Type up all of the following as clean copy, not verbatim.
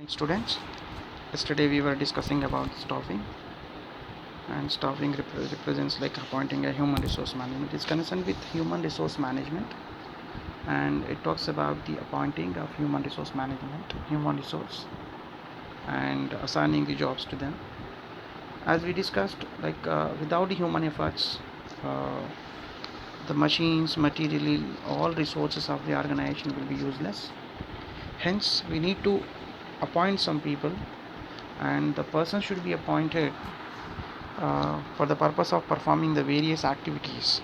Students, yesterday we were discussing about staffing, and staffing represents like appointing a human resource management. It's concerned with human resource management, and it talks about the appointing of human resource management, human resource, and assigning the jobs to them. As we discussed, without the human efforts, uh, the machines, material, all resources of the organization will be useless. Hence, we need to appoint some people, and the person should be appointed for the purpose of performing the various activities.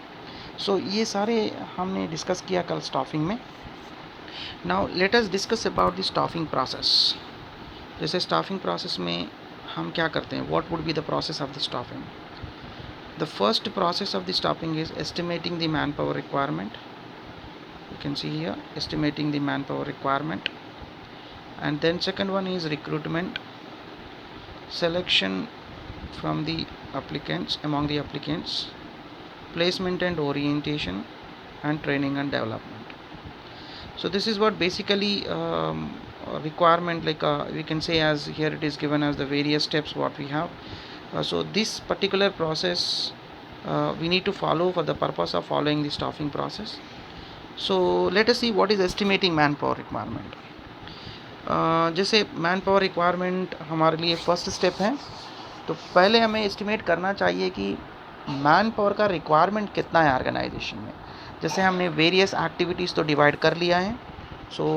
So ये सारे हमने discuss किया कल staffing में. Now let us discuss about the staffing process. जैसे staffing process में हम क्या करते हैं, what would be the process of the staffing. The first process of the staffing is estimating the man power requirement. You can see here estimating the manpower requirement, and then second one is recruitment, selection from the applicants, among the applicants, placement and orientation, and training and development. So this is what basically requirement, we can say, as here it is given as the various steps what we have. So this particular process we need to follow for the purpose of following the staffing process. So let us see what is estimating manpower requirement. जैसे man power requirement हमारे लिए first step है, तो पहले हमें estimate करना चाहिए कि मैन पावर का रिक्वायरमेंट कितना है ऑर्गेनाइजेशन में. जैसे हमने वेरियस एक्टिविटीज़ तो डिवाइड कर लिया है. So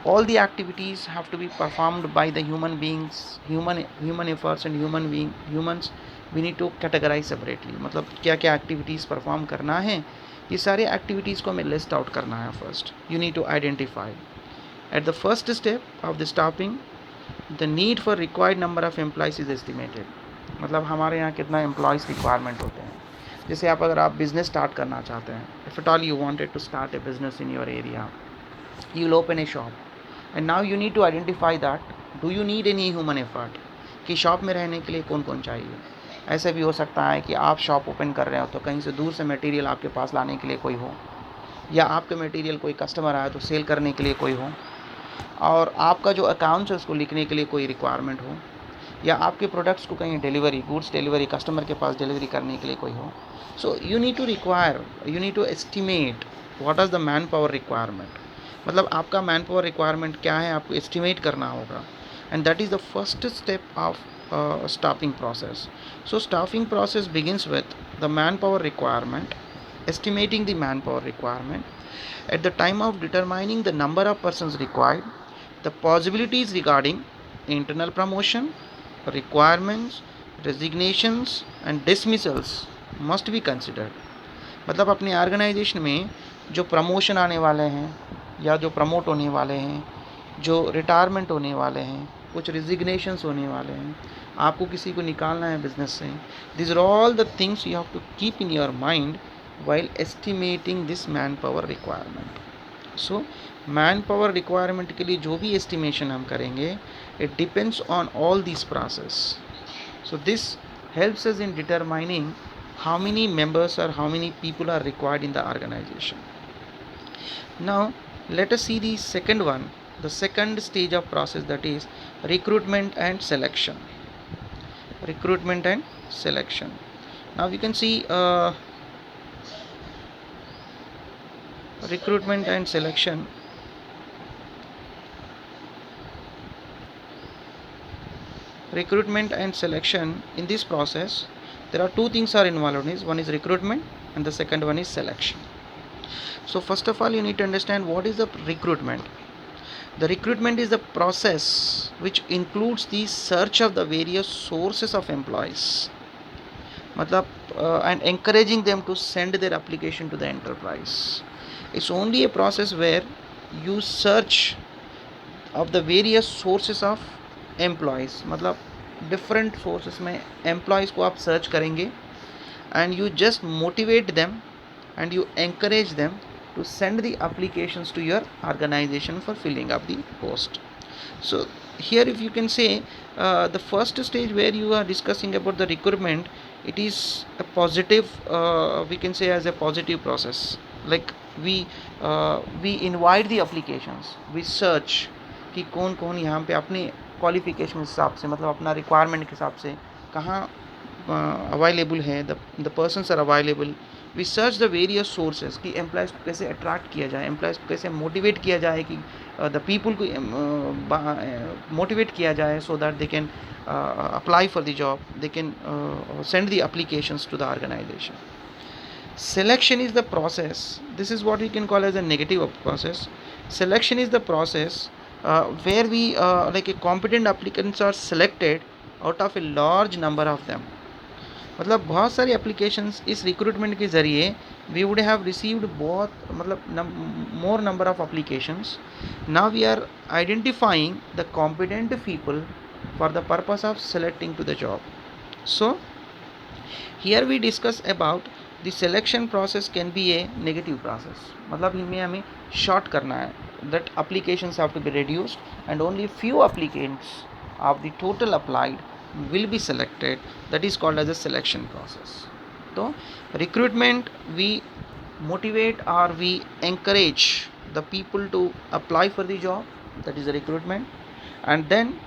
all the activities have to be performed by the human beings, human efforts and humans. We need to categorize separately, मतलब क्या क्या एक्टिविटीज़ परफॉर्म करना है, ये सारे एक्टिविटीज़ को हमें लिस्ट आउट करना है. First you need to identify. At the first step of the staffing, the need for required number of employees is estimated. मतलब हमारे यहाँ कितना एम्प्लॉयज़ रिक्वायरमेंट होते हैं. जैसे अगर आप बिज़नेस स्टार्ट करना चाहते हैं, if at all you wanted to start a business in your area, you will open a shop and now you need to identify that do you need any human effort, कि shop में रहने के लिए कौन कौन चाहिए. ऐसा भी हो सकता है कि आप शॉप ओपन कर रहे हो तो कहीं से दूर से मटेरियल आपके पास लाने के लिए कोई हो, या आपके मटेरियल कोई कस्टमर आया तो सेल करने के लिए कोई हो, और आपका जो अकाउंट्स है उसको लिखने के लिए कोई रिक्वायरमेंट हो, या आपके प्रोडक्ट्स को कहीं डिलीवरी, गुड्स डिलीवरी, कस्टमर के पास डिलीवरी करने के लिए कोई हो. So you need to estimate what is the man power requirement. मतलब आपका मैन पावर रिक्वायरमेंट क्या है, आपको एस्टिमेट करना होगा, and that is the first step of staffing process. So staffing process begins with the man power requirement, estimating the manpower requirement. At the time of determining the number of persons required, the possibilities regarding internal promotion, requirements, resignations and dismissals must be considered. मतलब अपने organisation में जो promotion आने वाले हैं, या जो promote होने वाले हैं, जो रिटायरमेंट होने वाले हैं, कुछ रिजिग्नेशंस होने वाले हैं, आपको किसी को निकालना है बिजनेस से, this are all the things you have to keep in your mind while estimating this manpower requirement. So manpower requirement के लिए जो भी estimation हम करेंगे, it depends on all these process. So this helps us in determining how many members or how many people are required in the organization. Now let us see the second one, the second stage of process, that is recruitment and selection. Recruitment and selection. Now we can see recruitment and selection. Recruitment and selection, in this process there are two things are involved in. One is recruitment and the second one is selection. So first of all you need to understand what is the recruitment. The recruitment is the process which includes the search of the various sources of employees, मतलब and encouraging them to send their application to the enterprise. It's only a process where you search of the various sources of employees, मतलब different sources में employees को आप search करेंगे, and you just motivate them and you encourage them to send the applications to your organization for filling up the post. So here if you can say the first stage where you are discussing about the recruitment, it is a positive, we can say as a positive process. Like we invite the applications, we search कि कौन कौन यहाँ पे अपने qualification के हिसाब से, मतलब अपना रिक्वायरमेंट के हिसाब से कहाँ अवेलेबल है, the persons are available. We search the various sources कि एम्प्लॉयज़ को कैसे अट्रैक्ट किया जाए, एम्प्लॉयज़ को कैसे मोटिवेट किया जाए, कि द पीपल को मोटिवेट किया जाए so that they can apply for the job, they can send the applications to the organization. Selection is the process. This is what we can call as a negative process. Selection is the process where we like a competent applicants are selected out of a large number of them. मतलब बहुत सारी applications इस recruitment के ज़रिए we would have received बहुत, मतलब more number of applications. Now we are identifying the competent people for the purpose of selecting to the job. So here we discuss about the selection process can be a negative process. मतलब इनमें हमें short करना है, that applications have to be reduced and only few applicants of the total applied will be selected. That is called as a selection process. So recruitment, we motivate or we encourage the people to apply for the job, that is the recruitment, and then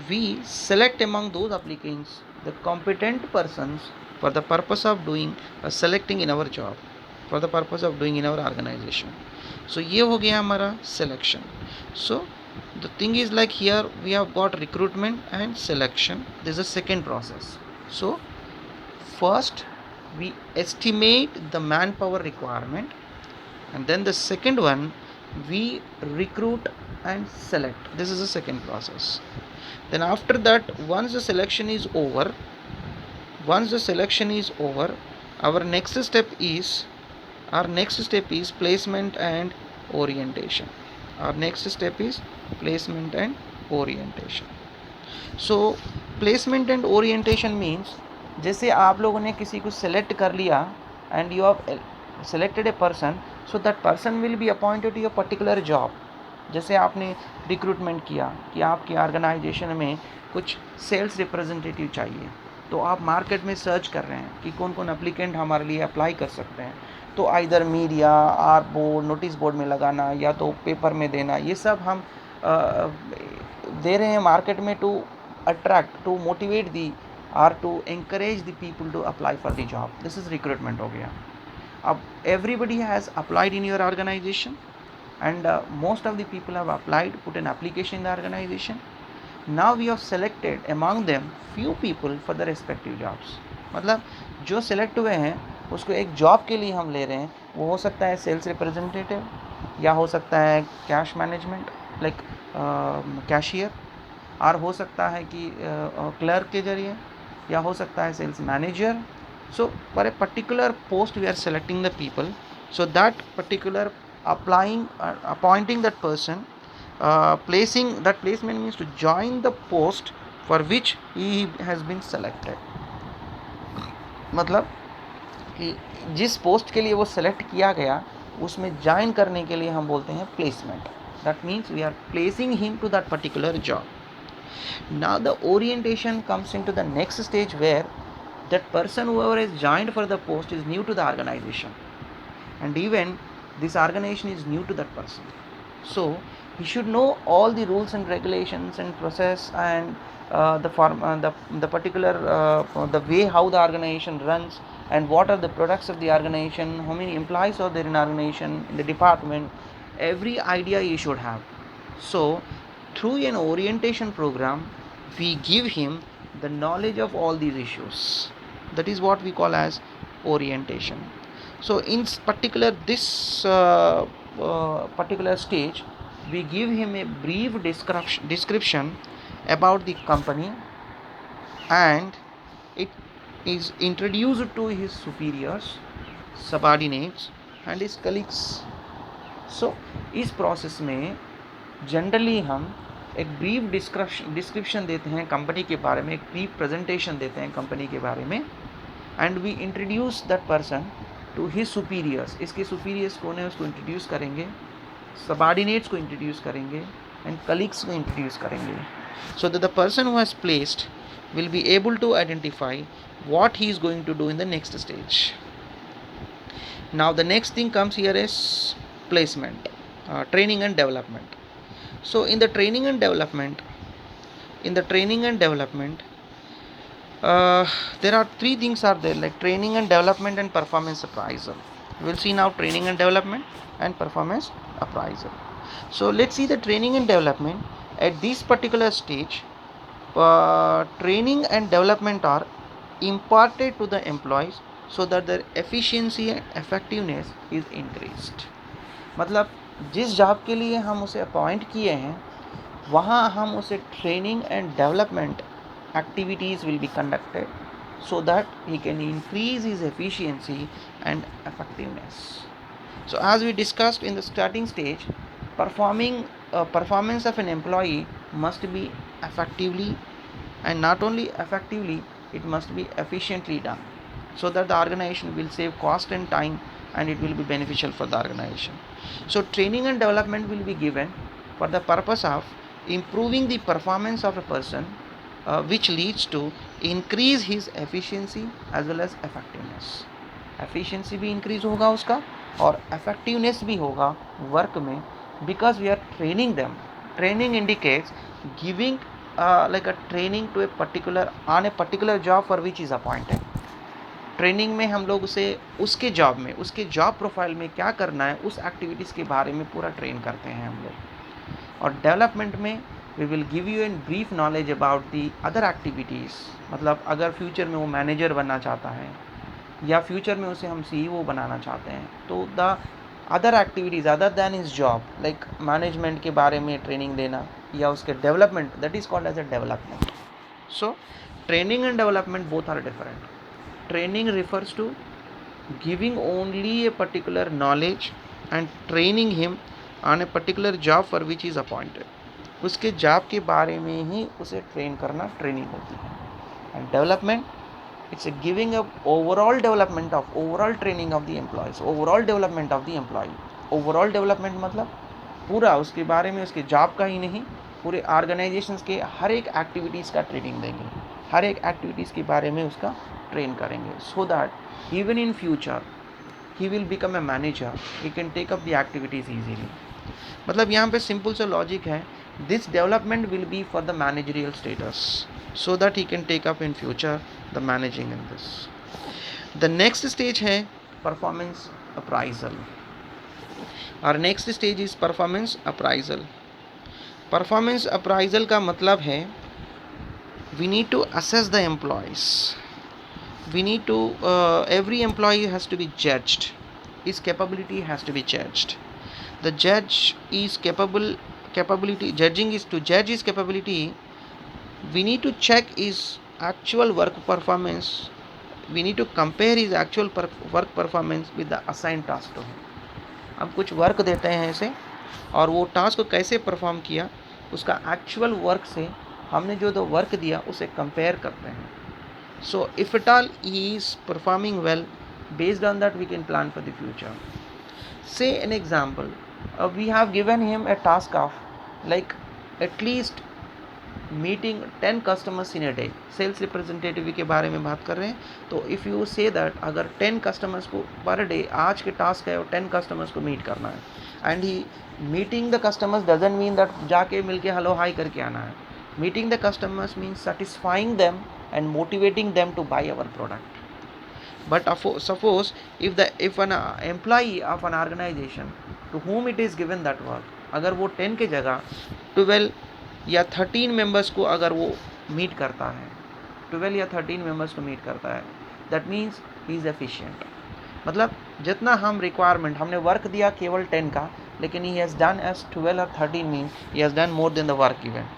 we select among those applicants the competent persons for the purpose of doing selecting in our job, for the purpose of doing in our organization. So ये हो गया हमारा selection. So the thing is like here we have got recruitment and selection. This is the second process. So first we estimate the manpower requirement, and then the second one we recruit and select. This is the second process. Then after that, once the selection is over, our next step is placement and orientation. So placement and orientation means, जैसे आप लोगों ने किसी को select कर लिया and you have selected a person, so that person will be appointed to a particular job. जैसे आपने रिक्रूटमेंट किया कि आपकी ऑर्गेनाइजेशन में कुछ सेल्स रिप्रेजेंटेटिव चाहिए, तो आप मार्केट में सर्च कर रहे हैं कि कौन कौन एप्लीकेंट हमारे लिए अप्लाई कर सकते हैं. तो either media or board, notice board में लगाना या तो पेपर में देना, ये सब हम दे रहे हैं मार्केट में टू अट्रैक्ट, टू मोटिवेट दी और to encourage the people to apply for the job. This is recruitment हो गया. अब everybody has applied in your organization and most of the people have applied, put an application in the organization. Now we have selected among them few people for the respective jobs. मतलब जो select हुए हैं उसको एक job के लिए हम ले रहे हैं. वो हो सकता है सेल्स रिप्रेजेंटेटिव, या हो सकता है कैश मैनेजमेंट लाइक कैशियर, और हो सकता है कि क्लर्क के जरिए, या हो सकता है sales manager. So for a particular post we are selecting the people. So that particular appointing that person, placing that placement means to join the post for which he has been selected. मतलब कि जिस post के लिए वो select किया गया उसमें join करने के लिए हम बोलते हैं placement. That means we are placing him to that particular job. Now the orientation comes into the next stage where that person, whoever is joined for the post, is new to the organization, and even this organization is new to that person. So he should know all the rules and regulations and process and the particular the way how the organization runs and what are the products of the organization, how many employees are there in organization, in the department. Every idea he should have. So through an orientation program we give him the knowledge of all these issues. That is what we call as orientation. So in particular this particular stage we give him a brief description about the company, and it is introduced to his superiors, subordinates and his colleagues. So इस process में generally हम एक brief description देते हैं company के बारे में, एक ब्रीफ प्रेजेंटेशन देते हैं कंपनी के बारे में, and we introduce that person to his superiors. इसके सुपीरियर्स कौन है उसको इंट्रोड्यूस करेंगे, सबऑर्डिनेट्स को इंट्रोड्यूस करेंगे एंड कलीग्स को इंट्रोड्यूस करेंगे, so that the person who has placed will be able to identify what he is going to do in the next stage. Now the next thing comes here is placement, training and development. So in the training and development, in the training and development, there are three things are there, like training and development and performance appraisal. We'll see now training and development and performance appraisal. So let's see the training and development. At this particular stage, training and development are imparted to the employees so that their efficiency and effectiveness is increased. मतलब जिस job के लिए हम उसे appoint किए हैं वहाँ हम उसे training and development activities will be conducted so that he can increase his efficiency and effectiveness. So as we discussed in the starting stage, performance of an employee must be effectively, and not only effectively, it must be efficiently done so that the organization will save cost and time and it will be beneficial for the organization. So training and development will be given for the purpose of improving the performance of a person, which leads to increase his efficiency as well as effectiveness. Efficiency भी increase होगा उसका और effectiveness भी होगा work में, because we are training them. Training indicates giving like a training to a particular on a particular job for which is appointed. Training में हम लोग उसे उसके जॉब में, उसके जॉब प्रोफाइल में क्या करना है उस एक्टिविटीज़ के बारे में पूरा ट्रेन करते हैं हम लोग. और डेवलपमेंट में we will give you an brief knowledge about the other activities. मतलब अगर फ्यूचर में वो मैनेजर बनना चाहता है या फ्यूचर में उसे हम CEO बनाना चाहते हैं तो the other activities other than is job, like management के बारे में ट्रेनिंग देना या उसके development, that is called as a development. So training and development both are different. Training refers to giving only a particular knowledge and training him on a particular job for which he is appointed. उसके job के बारे में ही उसे train करना training होती है. And development it's a giving a overall development of overall training of the employees, overall development of the employee. overall development मतलब पूरा उसके बारे में, उसके जॉब का ही नहीं, पूरे ऑर्गेनाइजेशंस के हर एक एक्टिविटीज़ का ट्रेनिंग देंगे, हर एक एक्टिविटीज़ के बारे में उसका ट्रेन करेंगे, so that even in future he will become a manager, he can take up the activities easily. मतलब यहाँ पे सिंपल सा लॉजिक है, this development will be for the managerial status so that he can take up in future the managing in this. The next stage है performance appraisal. और next stage is performance appraisal. Performance appraisal का मतलब है we need to assess the employees. We need to every employee has to be judged, his capability has to be judged. The judge is capability judging is to judge his capability. We need to check his actual work performance. We need to compare his actual work performance with the assigned task to him. हम कुछ work देते हैं ऐसे और वो task को कैसे perform किया उसका एक्चुअल वर्क से हमने जो वर्क दिया उसे कंपेयर करते हैं. So if at all he is performing well, based on that we can plan for the future. Say an example, we have given him a task of like at least meeting 10 customers in a day. Sales representative के बारे में बात कर रहे हैं, तो if you say that अगर 10 customers को पर डे आज के टास्क है और 10 कस्टमर्स को मीट करना है, and he meeting the customers doesn't mean that जाके मिलके हेलो हाई करके आना है. Meeting the customers means satisfying them and motivating them to buy our product. But suppose if an employee of an organization to whom it is given that work, अगर वो 10 के जगह 12 या 13 मेंबर्स को अगर वो मीट करता है, 12 या 13 मेंबर्स को मीट करता है, that means he is efficient. मतलब जितना हम रिक्वायरमेंट, हमने वर्क दिया केवल 10 का, लेकिन ही हैज़ डन एज 12 और 13 means he has done more than the work given.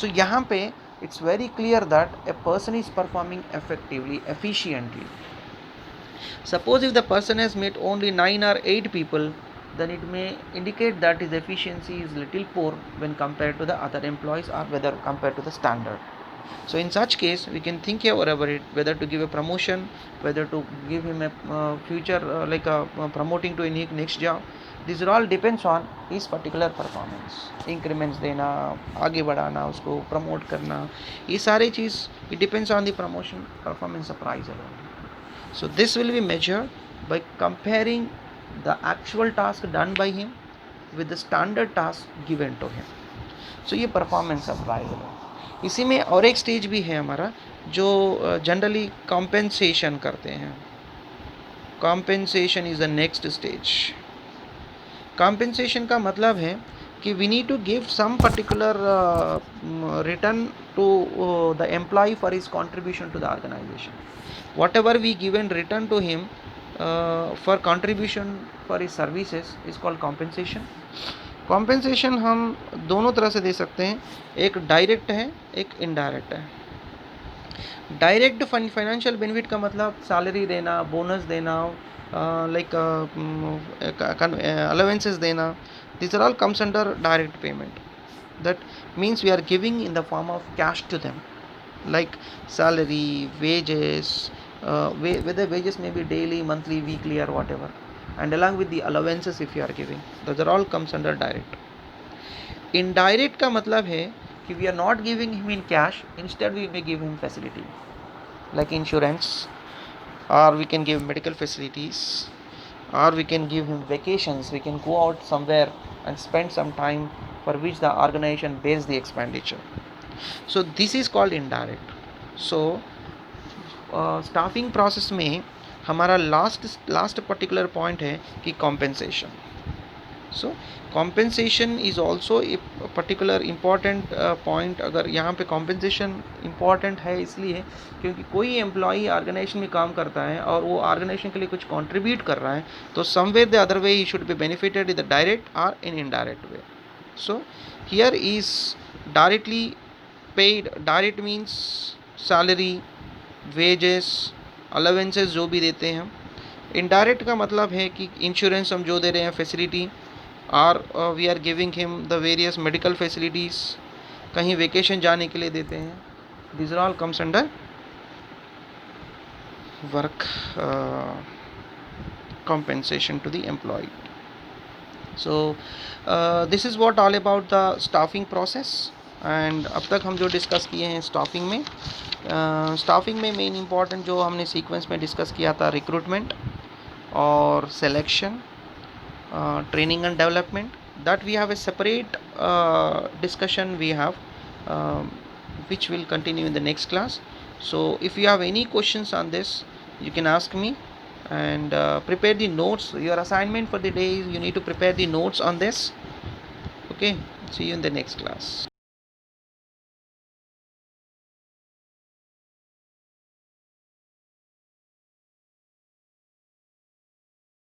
So यहाँ पे it's very clear that a person is performing effectively, efficiently. Suppose if the person has met only 9 or 8 people, then it may indicate that his efficiency is little poor when compared to the other employees or whether compared to the standard. So in such case, we can think about it, whether to give a promotion, whether to give him a future promoting to a next job. These all depends on his particular performance. Increments देना, आगे बढ़ाना, उसको promote करना, ये सारे चीज़ it depends on the promotion performance appraisal. So this will be measured by comparing the actual task done by him with the standard task given to him. So ये performance appraisal है. इसी में और एक stage भी है हमारा जो जनरली कॉम्पेंसेशन करते हैं. Compensation is the next stage. Compensation का मतलब है कि we need to give some particular return to the employee for his contribution to the organisation. Whatever we give in return to him for contribution for his services is called compensation. Compensation हम दोनों तरह से दे सकते हैं. एक direct है, एक indirect है. डायरेक्ट फाइनेंशियल बेनिफिट का मतलब सैलरी देना, बोनस देना, लाइक अलाउंसेस देना. These are all comes under direct payment. That means we are giving in the form of cash to them, like salary, wages, whether wages may be daily, monthly, weekly or whatever, and along with the allowances if you are giving. Those are all comes under direct. Indirect का मतलब है कि we are not giving him in cash, instead we may give him facility like insurance, or we can give medical facilities, or we can give him vacations. We can go out somewhere and spend some time for which the organization bears the expenditure. So this is called indirect. So staffing process में हमारा last particular point है कि compensation. So compensation is also a particular important point. अगर यहाँ पे compensation important है इसलिए क्योंकि कोई एम्प्लॉई ऑर्गेनाइजेशन में काम करता है और वो ऑर्गेनाइजेशन के लिए कुछ कंट्रीब्यूट कर रहा है, तो somewhere the other way he should be benefited in the direct or in indirect way. So here is directly paid. Direct means salary, wages, allowances जो भी देते हैं. इनडायरेक्ट का मतलब है कि इंश्योरेंस हम जो दे रहे हैं, फैसिलिटी, और we are giving him the various medical facilities, कहीं वेकेशन जाने के लिए देते हैं. This are all comes under work compensation to the employee. So this is what all about the staffing process. And अब तक हम जो डिस्कस किए हैं स्टाफिंग में, स्टाफिंग में मेन इंपॉर्टेंट जो हमने सीक्वेंस में डिस्कस किया था, रिक्रूटमेंट और selection, training and development. That we have a separate discussion we have, which will continue in the next class. So if you have any questions on this, you can ask me, and prepare the notes. Your assignment for the day is you need to prepare the notes on this. Okay, see you in the next class.